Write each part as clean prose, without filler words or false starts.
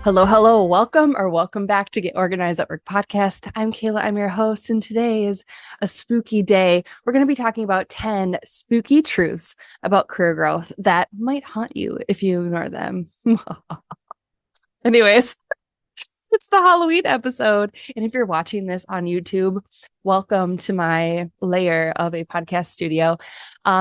Hello, hello. Welcome back to Get Organized at Work podcast. I'm Kayla. I'm your host, and today is a spooky day. We're going to be talking about 10 spooky truths about career growth that might haunt you if you ignore them. Anyways, it's the Halloween episode. And if you're watching this on YouTube, welcome to my layer of a podcast studio.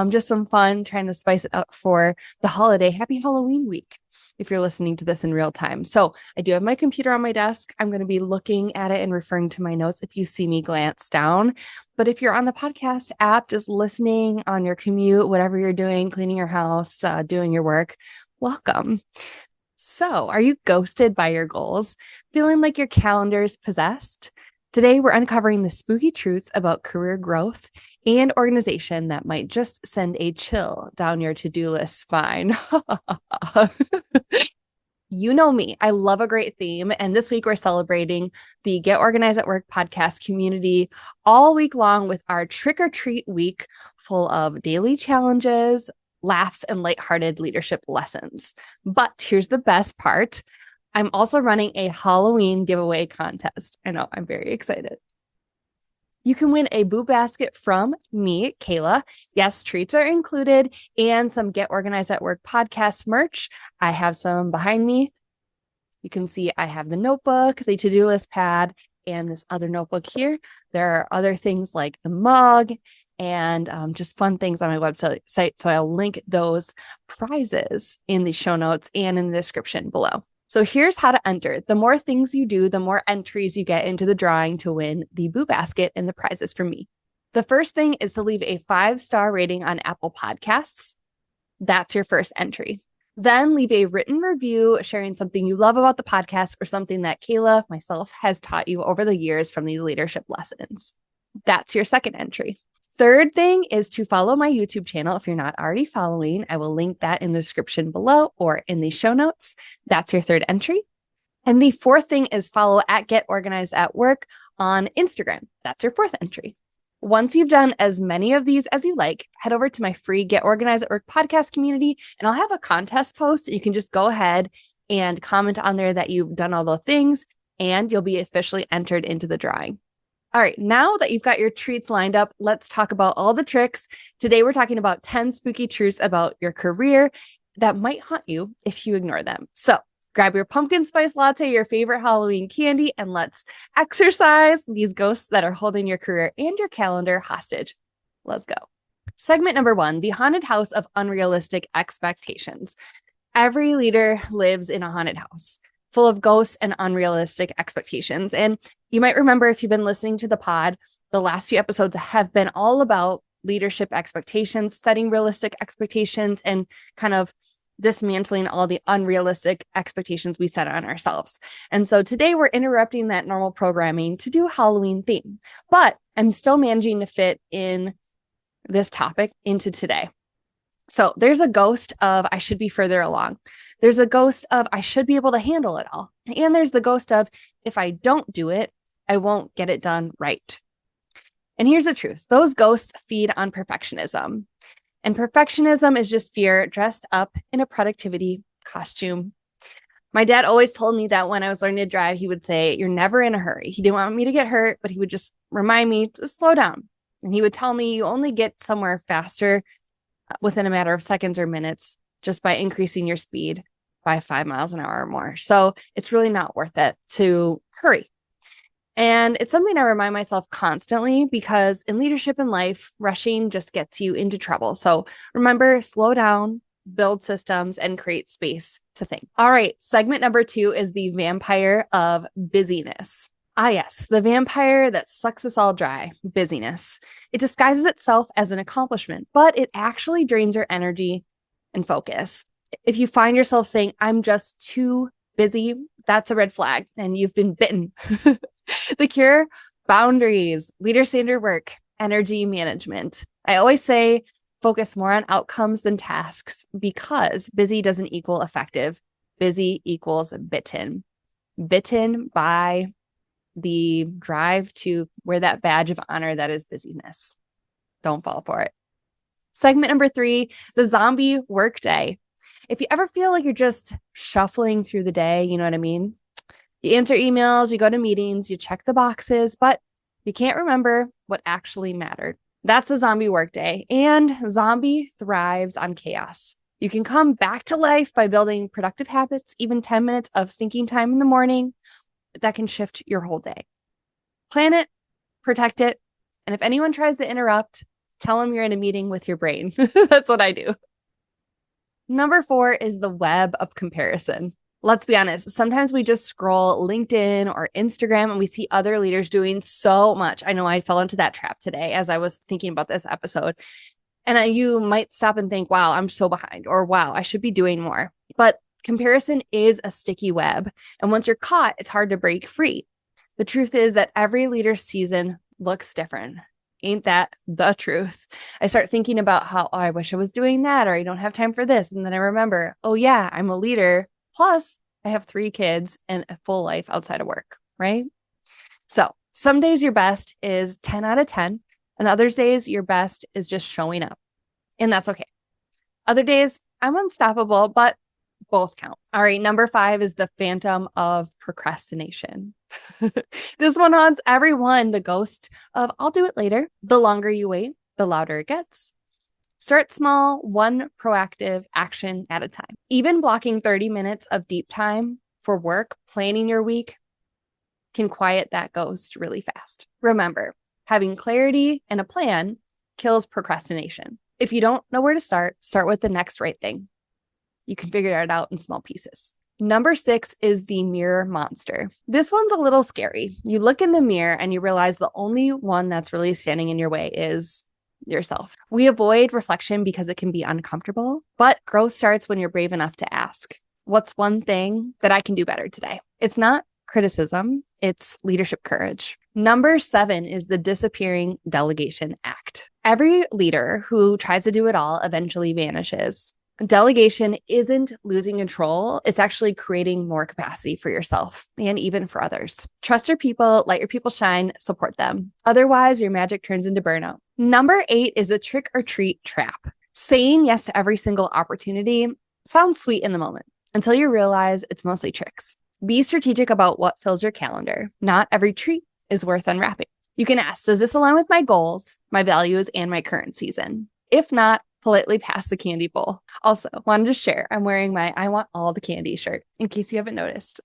Just some fun, trying to spice it up for the holiday. Happy Halloween week if you're listening to this in real time. So I do have my computer on my desk. I'm going to be looking at it and referring to my notes if you see me glance down. But if you're on the podcast app, just listening on your commute, whatever you're doing, cleaning your house, doing your work, welcome. So, are you ghosted by your goals? Feeling like your calendar's possessed? Today, we're uncovering the spooky truths about career growth and organization that might just send a chill down your to-do list spine. You know me, I love a great theme. And this week, we're celebrating the Get Organized at Work podcast community all week long with our trick or treat week full of daily challenges, laughs, and lighthearted leadership lessons. But here's the best part. I'm also running a Halloween giveaway contest. I know, I'm very excited. You can win a boo basket from me, Kayla. Yes, treats are included and some Get Organized at Work podcast merch. I have some behind me. You can see I have the notebook, the to-do list pad, and this other notebook here. There are other things like the mug and just fun things on my website. So I'll link those prizes in the show notes and in the description below. So here's how to enter. The more things you do, the more entries you get into the drawing to win the boo basket and the prizes from me. The first thing is to leave a 5-star rating on Apple Podcasts. That's your first entry. Then leave a written review sharing something you love about the podcast or something that Kayla, myself, has taught you over the years from these leadership lessons. That's your second entry. Third thing is to follow my YouTube channel. If you're not already following, I will link that in the description below or in the show notes. That's your third entry. And the fourth thing is follow at Get Organized at Work on Instagram. That's your fourth entry. Once you've done as many of these as you like, head over to my free Get Organized at Work podcast community, and I'll have a contest post. You can just go ahead and comment on there that you've done all the things, and you'll be officially entered into the drawing. All right, now that you've got your treats lined up, let's talk about all the tricks. Today, we're talking about 10 spooky truths about your career that might haunt you if you ignore them. So grab your pumpkin spice latte, your favorite Halloween candy, and let's exorcise these ghosts that are holding your career and your calendar hostage. Let's go. Segment number 1, the haunted house of unrealistic expectations. Every leader lives in a haunted house full of ghosts and unrealistic expectations. And you might remember, if you've been listening to the pod, the last few episodes have been all about leadership expectations, setting realistic expectations, and kind of dismantling all the unrealistic expectations we set on ourselves. And so today we're interrupting that normal programming to do a Halloween theme, but I'm still managing to fit in this topic into today. So there's a ghost of I should be further along. There's a ghost of I should be able to handle it all. And there's the ghost of if I don't do it, I won't get it done right. And here's the truth. Those ghosts feed on perfectionism. And perfectionism is just fear dressed up in a productivity costume. My dad always told me that when I was learning to drive, he would say, "You're never in a hurry." He didn't want me to get hurt, but he would just remind me to slow down. And he would tell me you only get somewhere faster within a matter of seconds or minutes just by increasing your speed by 5 miles an hour or more. So it's really not worth it to hurry. And it's something I remind myself constantly because in leadership and life, rushing just gets you into trouble. So remember, slow down, build systems, and create space to think. All right, segment number 2 is the vampire of busyness. Ah, yes, the vampire that sucks us all dry, busyness. It disguises itself as an accomplishment, but it actually drains your energy and focus. If you find yourself saying, "I'm just too busy," that's a red flag and you've been bitten. The cure: boundaries, leader-centered work, energy management. I always say focus more on outcomes than tasks because busy doesn't equal effective. Busy equals bitten. Bitten by the drive to wear that badge of honor that is busyness. Don't fall for it. Segment number 3, the zombie workday. If you ever feel like you're just shuffling through the day, you know what I mean? You answer emails, you go to meetings, you check the boxes, but you can't remember what actually mattered. That's the zombie workday, and zombie thrives on chaos. You can come back to life by building productive habits, even 10 minutes of thinking time in the morning that can shift your whole day. Plan it, protect it, and if anyone tries to interrupt, tell them you're in a meeting with your brain. That's what I do. Number 4 is the web of comparison. Let's be honest. Sometimes we just scroll LinkedIn or Instagram and we see other leaders doing so much. I know I fell into that trap today as I was thinking about this episode. And you might stop and think, wow, I'm so behind, or wow, I should be doing more. But comparison is a sticky web. And once you're caught, it's hard to break free. The truth is that every leader's season looks different. Ain't that the truth? I start thinking about how, I wish I was doing that, or I don't have time for this. And then I remember, oh yeah, I'm a leader. Plus, I have 3 kids and a full life outside of work, right? So some days your best is 10 out of 10, and other days your best is just showing up. And that's okay. Other days, I'm unstoppable, but both count. All right, number 5 is the Phantom of Procrastination. This one haunts everyone, the ghost of I'll do it later. The longer you wait, the louder it gets. Start small, one proactive action at a time. Even blocking 30 minutes of deep time for work, planning your week, can quiet that ghost really fast. Remember, having clarity and a plan kills procrastination. If you don't know where to start with the next right thing. You can figure it out in small pieces. Number 6 is the mirror monster. This one's a little scary. You look in the mirror and you realize the only one that's really standing in your way is yourself. We avoid reflection because it can be uncomfortable, but growth starts when you're brave enough to ask, what's one thing that I can do better today? It's not criticism, it's leadership courage. Number 7 is the disappearing delegation act. Every leader who tries to do it all eventually vanishes. Delegation isn't losing control. It's actually creating more capacity for yourself and even for others. Trust your people, let your people shine, support them. Otherwise, your magic turns into burnout. Number 8 is the trick or treat trap. Saying yes to every single opportunity sounds sweet in the moment until you realize it's mostly tricks. Be strategic about what fills your calendar. Not every treat is worth unwrapping. You can ask, does this align with my goals, my values, and my current season? If not, politely pass the candy bowl. Also, wanted to share, I'm wearing my I want all the candy shirt, in case you haven't noticed.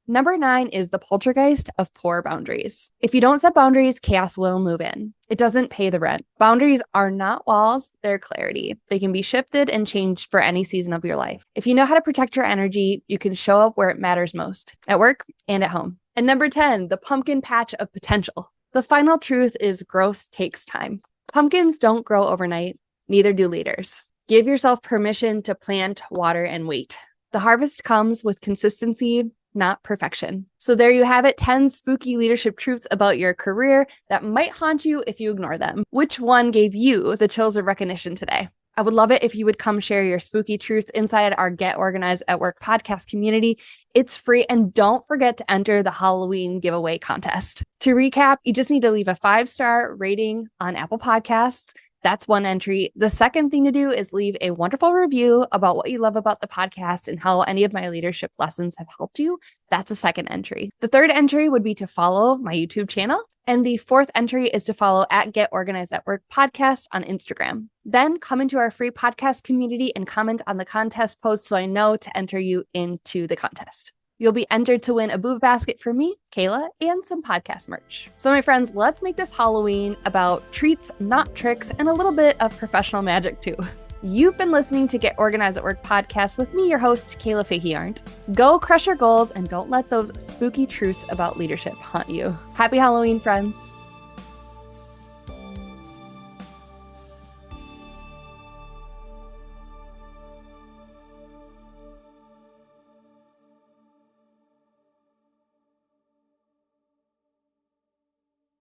Number 9 is the poltergeist of poor boundaries. If you don't set boundaries, chaos will move in. It doesn't pay the rent. Boundaries are not walls, they're clarity. They can be shifted and changed for any season of your life. If you know how to protect your energy, you can show up where it matters most, at work and at home. And number 10, the pumpkin patch of potential. The final truth is growth takes time. Pumpkins don't grow overnight. Neither do leaders. Give yourself permission to plant, water, and wait. The harvest comes with consistency, not perfection. So there you have it, 10 spooky leadership truths about your career that might haunt you if you ignore them. Which one gave you the chills of recognition today? I would love it if you would come share your spooky truths inside our Get Organized at Work podcast community. It's free, and don't forget to enter the Halloween giveaway contest. To recap, you just need to leave a 5-star rating on Apple Podcasts. That's one entry. The second thing to do is leave a wonderful review about what you love about the podcast and how any of my leadership lessons have helped you. That's a second entry. The third entry would be to follow my YouTube channel. And the fourth entry is to follow at Get Organized at Work podcast on Instagram. Then come into our free podcast community and comment on the contest post so I know to enter you into the contest. You'll be entered to win a boob basket from me, Kayla, and some podcast merch. So my friends, let's make this Halloween about treats, not tricks, and a little bit of professional magic too. You've been listening to Get Organized at Work podcast with me, your host, Kayla Fahey-Ahrndt. Go crush your goals and don't let those spooky truths about leadership haunt you. Happy Halloween, friends.